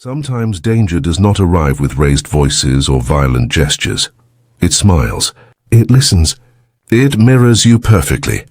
Sometimes danger does not arrive with raised voices or violent gestures. It smiles. It listens. It mirrors you perfectly.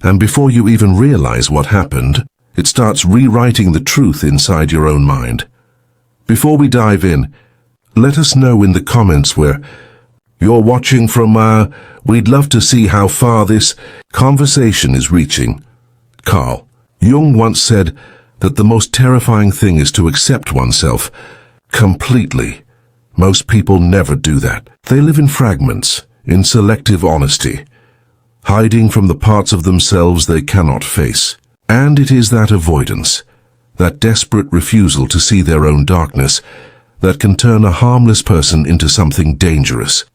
And before you even realize what happened, it starts rewriting the truth inside your own mind. Before we dive in, let us know in the comments where you're watching from. We'd love to see how far this conversation is reaching. Carl Jung once said that the most terrifying thing is to accept oneself completely. Most people never do that. They live in fragments, in selective honesty, hiding from the parts of themselves they cannot face. And it is that avoidance, that desperate refusal to see their own darkness, that can turn a harmless person into something dangerous.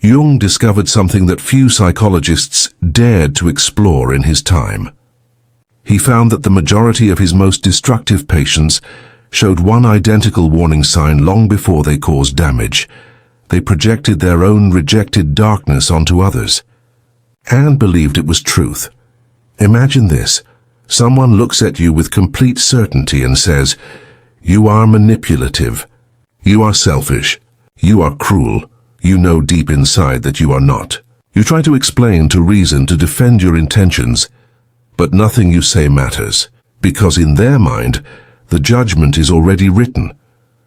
Jung discovered something that few psychologists dared to explore in his time. He found that the majority of his most destructive patients showed one identical warning sign long before they caused damage. They projected their own rejected darkness onto others, and believed it was truth. Imagine this. Someone looks at you with complete certainty and says, "You are manipulative. You are selfish. You are cruel. You know deep inside that you are not." You try to explain, to reason, to defend your intentions, but nothing you say matters, because in their mind, the judgment is already written.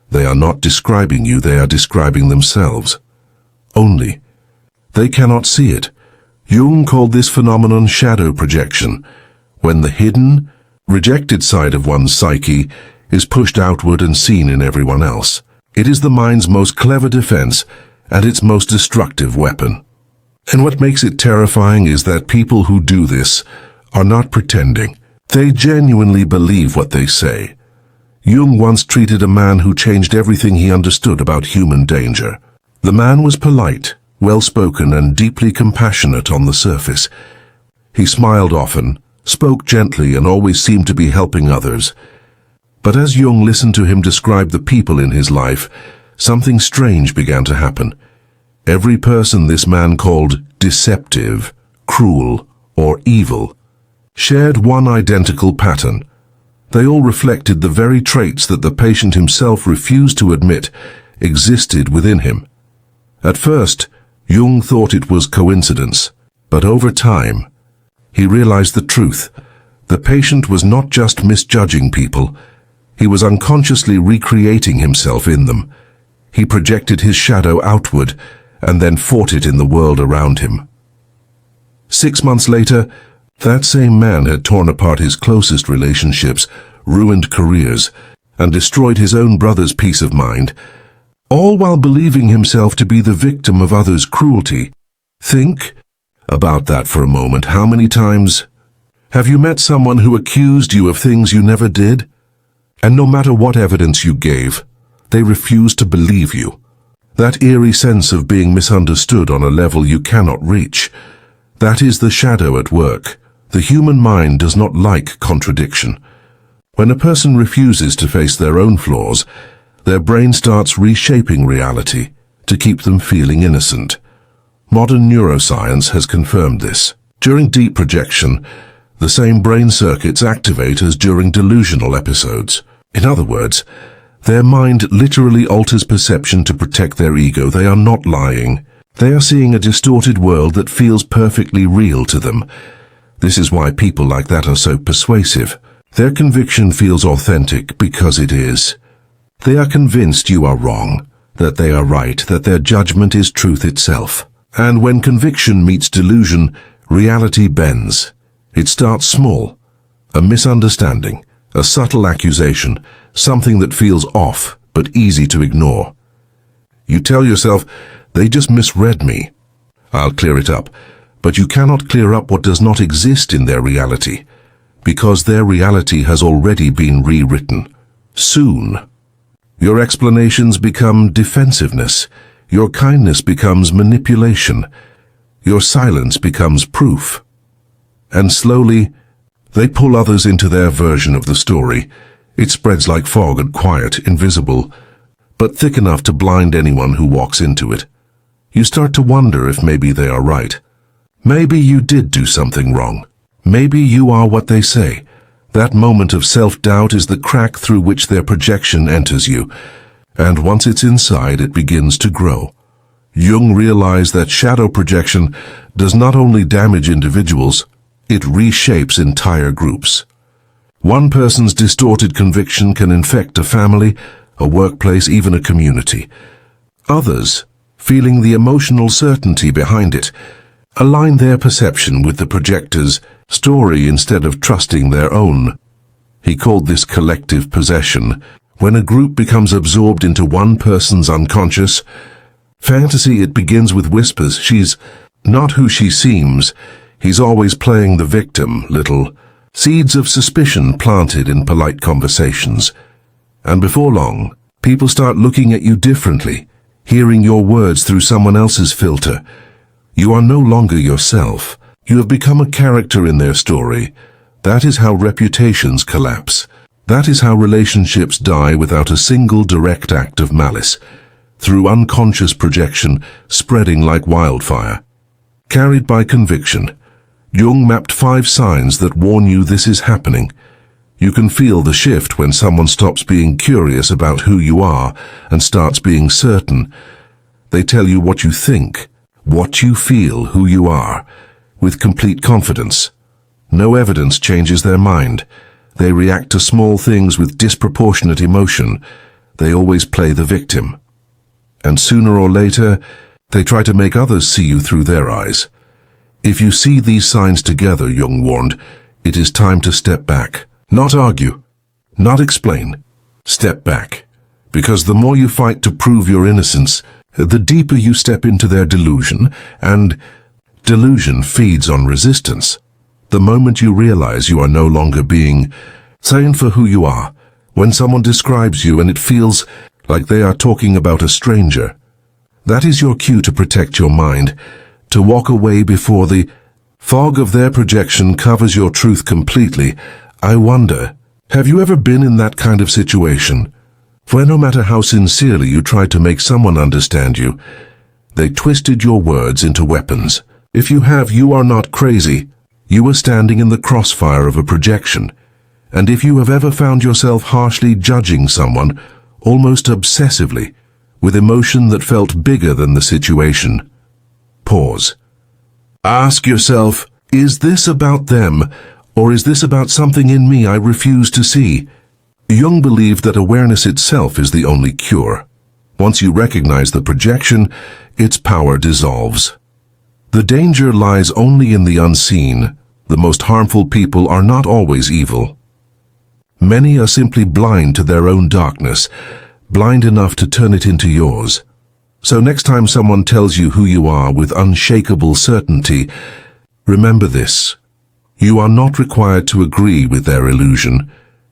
They are not describing you, they are describing themselves. Only, they cannot see it. Jung called this phenomenon shadow projection, when the hidden, rejected side of one's psyche is pushed outward and seen in everyone else. It is the mind's most clever defense and its most destructive weapon. And what makes it terrifying is that people who do this are not pretending. They genuinely believe what they say. Jung once treated a man who changed everything he understood about human danger. The man was polite, well-spoken, and deeply compassionate on the surface. He smiled often, spoke gently, and always seemed to be helping others. But as Jung listened to him describe the people in his life, something strange began to happen. Every person this man called deceptive, cruel, or evil shared one identical pattern. They all reflected the very traits that the patient himself refused to admit existed within him. At first, Jung thought it was coincidence, but over time, he realized the truth. The patient was not just misjudging people, he was unconsciously recreating himself in them. He projected his shadow outward and then fought it in the world around him. 6 months later, that same man had torn apart his closest relationships, ruined careers, and destroyed his own brother's peace of mind, all while believing himself to be the victim of others' cruelty. Think about that for a moment. How many times have you met someone who accused you of things you never did? And no matter what evidence you gave, they refused to believe you. That eerie sense of being misunderstood on a level you cannot reach, that is the shadow at work. The human mind does not like contradiction. When a person refuses to face their own flaws, their brain starts reshaping reality to keep them feeling innocent. Modern neuroscience has confirmed this. During deep projection, the same brain circuits activate as during delusional episodes. In other words, their mind literally alters perception to protect their ego. They are not lying. They are seeing a distorted world that feels perfectly real to them. This is why people like that are so persuasive. Their conviction feels authentic because it is. They are convinced you are wrong, that they are right, that their judgment is truth itself. And when conviction meets delusion, reality bends. It starts small, a misunderstanding, a subtle accusation, something that feels off but easy to ignore. You tell yourself, they just misread me. I'll clear it up. But you cannot clear up what does not exist in their reality, because their reality has already been rewritten. Soon, your explanations become defensiveness, your kindness becomes manipulation, your silence becomes proof. And slowly, they pull others into their version of the story. It spreads like fog and quiet, invisible, but thick enough to blind anyone who walks into it. You start to wonder if maybe they are right. Maybe you did do something wrong. Maybe you are what they say. That moment of self-doubt is the crack through which their projection enters you, and once it's inside, it begins to grow. Jung realized that shadow projection does not only damage individuals, it reshapes entire groups. One person's distorted conviction can infect a family, a workplace, even a community. Others, feeling the emotional certainty behind it, align their perception with the projector's story instead of trusting their own. He called this collective possession. When a group becomes absorbed into one person's unconscious fantasy, it begins with whispers. She's not who she seems. He's always playing the victim. Little seeds of suspicion planted in polite conversations. And before long, people start looking at you differently, hearing your words through someone else's filter. You are no longer yourself. You have become a character in their story. That is how reputations collapse. That is how relationships die without a single direct act of malice, through unconscious projection spreading like wildfire. Carried by conviction, Jung mapped 5 signs that warn you this is happening. You can feel the shift when someone stops being curious about who you are and starts being certain. They tell you what you think, what you feel, who you are, with complete confidence. No evidence changes their mind. They react to small things with disproportionate emotion. They always play the victim. And sooner or later, they try to make others see you through their eyes. If you see these signs together, Jung warned, it is time to step back. Not argue, not explain. Step back. Because the more you fight to prove your innocence, the deeper you step into their delusion, and delusion feeds on resistance. The moment you realize you are no longer being sane for who you are, when someone describes you and it feels like they are talking about a stranger, that is your cue to protect your mind, to walk away before the fog of their projection covers your truth completely. I wonder, have you ever been in that kind of situation, where no matter how sincerely you tried to make someone understand you, they twisted your words into weapons? If you have, you are not crazy. You are standing in the crossfire of a projection. And if you have ever found yourself harshly judging someone, almost obsessively, with emotion that felt bigger than the situation, pause. Ask yourself, is this about them, or is this about something in me I refuse to see? Jung believed that awareness itself is the only cure. Once you recognize the projection, its power dissolves. The danger lies only in the unseen. The most harmful people are not always evil. Many are simply blind to their own darkness, blind enough to turn it into yours. So next time someone tells you who you are with unshakable certainty, remember this. You are not required to agree with their illusion.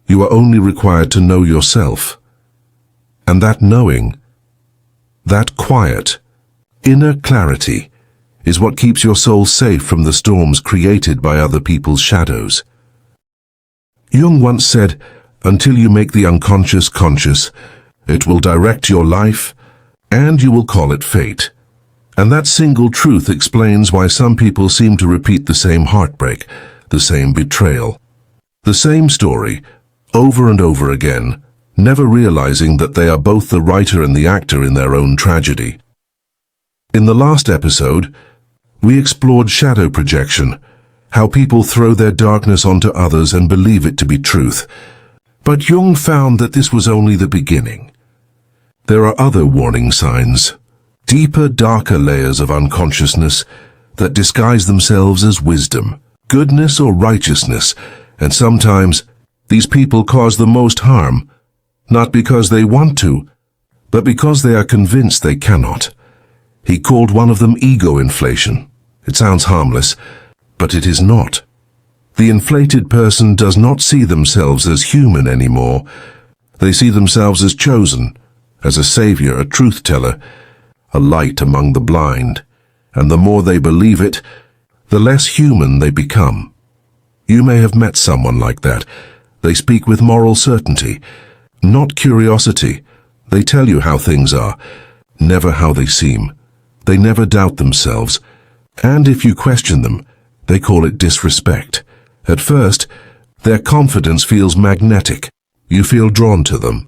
You are only required to know yourself. And that knowing, that quiet, inner clarity, is what keeps your soul safe from the storms created by other people's shadows. Jung once said, until you make the unconscious conscious, it will direct your life, and you will call it fate. And that single truth explains why some people seem to repeat the same heartbreak, the same betrayal, the same story, over and over again, never realizing that they are both the writer and the actor in their own tragedy. In the last episode, we explored shadow projection, how people throw their darkness onto others and believe it to be truth. But Jung found that this was only the beginning. There are other warning signs, deeper, darker layers of unconsciousness that disguise themselves as wisdom, goodness, or righteousness, and sometimes these people cause the most harm, not because they want to, but because they are convinced they cannot. He called one of them ego inflation. It sounds harmless, but it is not. The inflated person does not see themselves as human anymore. They see themselves as chosen, as a savior, a truth teller, a light among the blind. And the more they believe it, the less human they become. You may have met someone like that. They speak with moral certainty, not curiosity. They tell you how things are, never how they seem. They never doubt themselves. And if you question them, they call it disrespect. At first, Their confidence feels magnetic. You feel drawn to them.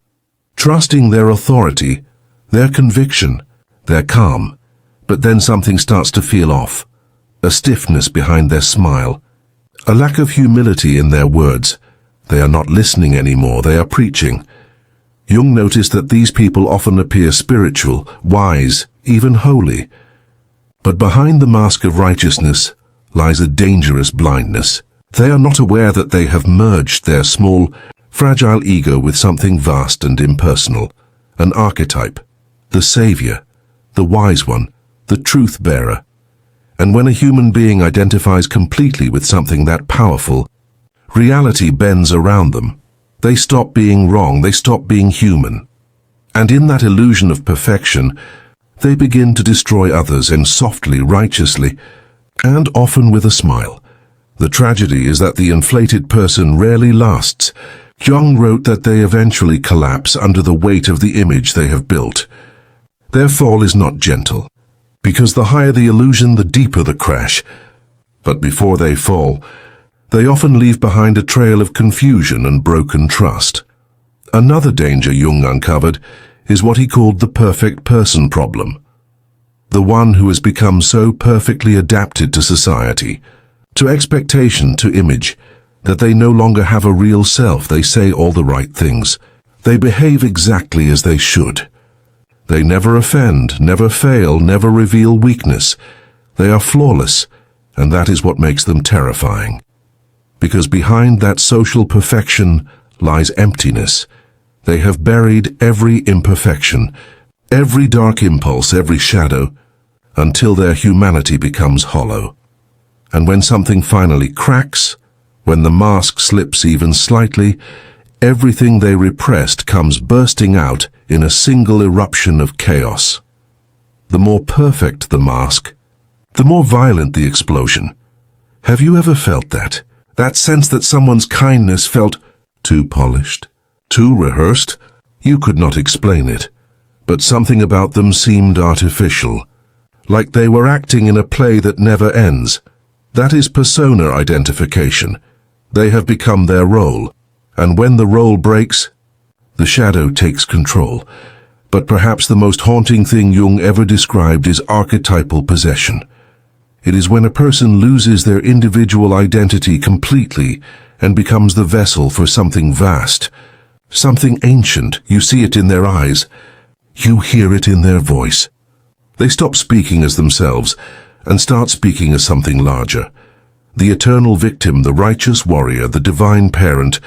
Trusting their authority, their conviction, their calm. But then something starts to feel off. A stiffness behind their smile. A lack of humility in their words. They are not listening anymore, they are preaching. Jung noticed that these people often appear spiritual, wise, even holy. But behind the mask of righteousness lies a dangerous blindness. They are not aware that they have merged their small, fragile ego with something vast and impersonal. An archetype. The savior. The wise one. The truth bearer. And when a human being identifies completely with something that powerful, reality bends around them. They stop being wrong, they stop being human. And in that illusion of perfection, they begin to destroy others, and softly, righteously, and often with a smile. The tragedy is that the inflated person rarely lasts. Jung wrote that they eventually collapse under the weight of the image they have built. Their fall is not gentle, because the higher the illusion, the deeper the crash. But before they fall, they often leave behind a trail of confusion and broken trust. Another danger Jung uncovered is what he called the perfect person problem. The one who has become so perfectly adapted to society, to expectation, to image, that they no longer have a real self. They say all the right things. They behave exactly as they should. They never offend, never fail, never reveal weakness. They are flawless, and that is what makes them terrifying. Because behind that social perfection lies emptiness. They have buried every imperfection, every dark impulse, every shadow, until their humanity becomes hollow. And when something finally cracks, when the mask slips even slightly, everything they repressed comes bursting out in a single eruption of chaos. The more perfect the mask, the more violent the explosion. Have you ever felt that? That sense that someone's kindness felt too polished, too rehearsed? You could not explain it, but something about them seemed artificial, like they were acting in a play that never ends. That is persona identification. They have become their role, and when the role breaks, the shadow takes control. But perhaps the most haunting thing Jung ever described is archetypal possession. It is when a person loses their individual identity completely and becomes the vessel for something vast, something ancient. You see it in their eyes. You hear it in their voice. They stop speaking as themselves and start speaking as something larger. The eternal victim, the righteous warrior, the divine parent.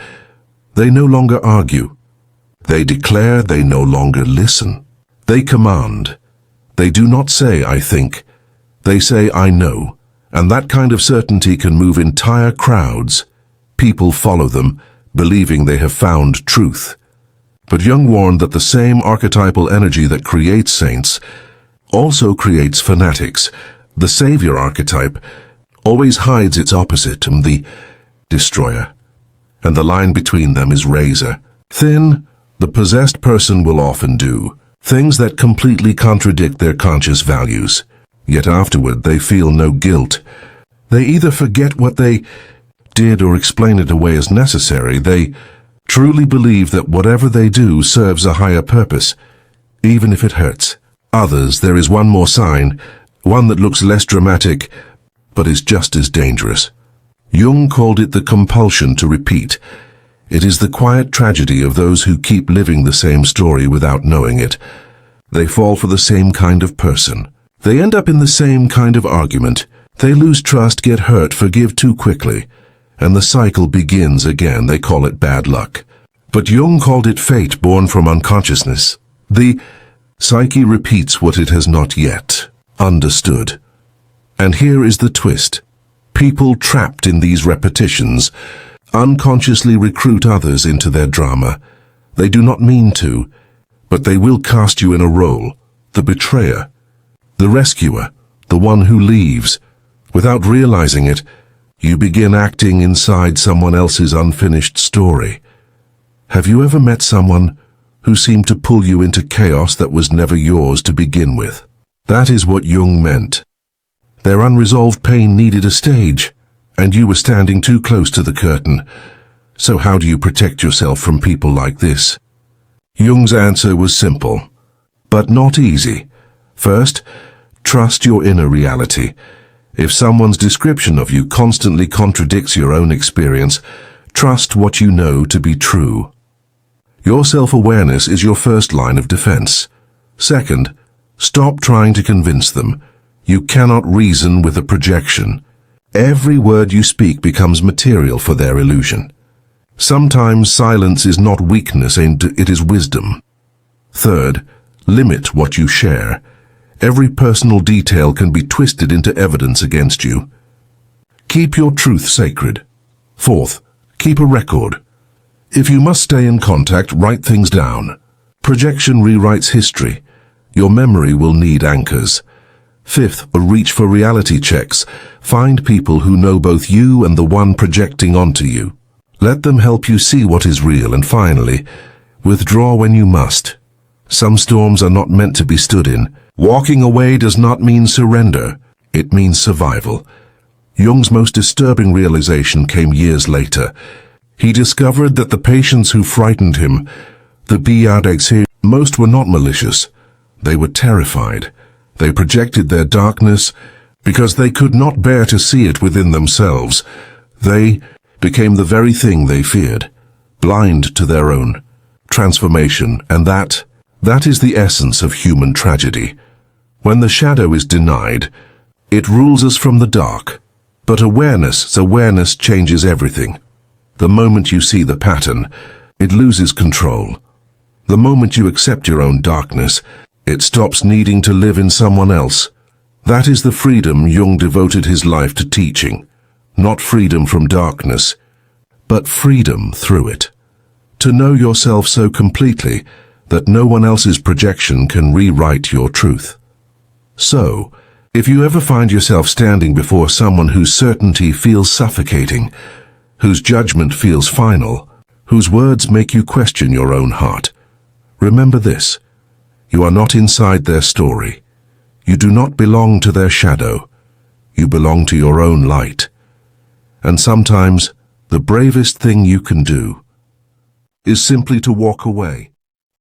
They no longer argue. They declare, they no longer listen. They command. They do not say, I think. They say, I know. And that kind of certainty can move entire crowds. People follow them, believing they have found truth. But Jung warned that the same archetypal energy that creates saints also creates fanatics. The savior archetype always hides its opposite, the destroyer. And the line between them is razor thin. The possessed person will often do things that completely contradict their conscious values. Yet afterward they feel no guilt. They either forget what they did or explain it away as necessary. They truly believe that whatever they do serves a higher purpose, even if it hurts. Others, there is one more sign, one that looks less dramatic, but is just as dangerous. Jung called it the compulsion to repeat. It is the quiet tragedy of those who keep living the same story without knowing it. They fall for the same kind of person. They end up in the same kind of argument. They lose trust, get hurt, forgive too quickly. And the cycle begins again. They call it bad luck. But Jung called it fate born from unconsciousness. The psyche repeats what it has not yet understood. And here is the twist. People trapped in these repetitions unconsciously recruit others into their drama. They do not mean to, but they will cast you in a role, the betrayer, the rescuer, the one who leaves. Without realizing it, you begin acting inside someone else's unfinished story. Have you ever met someone who seemed to pull you into chaos that was never yours to begin with? That is what Jung meant. Their unresolved pain needed a stage, and you were standing too close to the curtain. So how do you protect yourself from people like this? Jung's answer was simple, but not easy. First, trust your inner reality. If someone's description of you constantly contradicts your own experience, trust what you know to be true. Your self-awareness is your first line of defense. Second, stop trying to convince them. You cannot reason with a projection. Every word you speak becomes material for their illusion. Sometimes silence is not weakness, it is wisdom. Third, limit what you share. Every personal detail can be twisted into evidence against you. Keep your truth sacred. Fourth, keep a record. If you must stay in contact, write things down. Projection rewrites history. Your memory will need anchors. Fifth, reach for reality checks. Find people who know both you and the one projecting onto you. Let them help you see what is real. And finally, withdraw when you must. Some storms are not meant to be stood in. Walking away does not mean surrender. It means survival. Jung's most disturbing realization came years later. He discovered that the patients who frightened him, most were not malicious. They were terrified. They projected their darkness because they could not bear to see it within themselves. They became the very thing they feared, blind to their own transformation, and that is the essence of human tragedy. When the shadow is denied, it rules us from the dark. But awareness changes everything. The moment you see the pattern, it loses control. The moment you accept your own darkness, it stops needing to live in someone else. That is the freedom Jung devoted his life to teaching. Not freedom from darkness, but freedom through it. To know yourself so completely that no one else's projection can rewrite your truth. So, if you ever find yourself standing before someone whose certainty feels suffocating, whose judgment feels final, whose words make you question your own heart, remember this: you are not inside their story. You do not belong to their shadow. You belong to your own light. And sometimes, the bravest thing you can do is simply to walk away.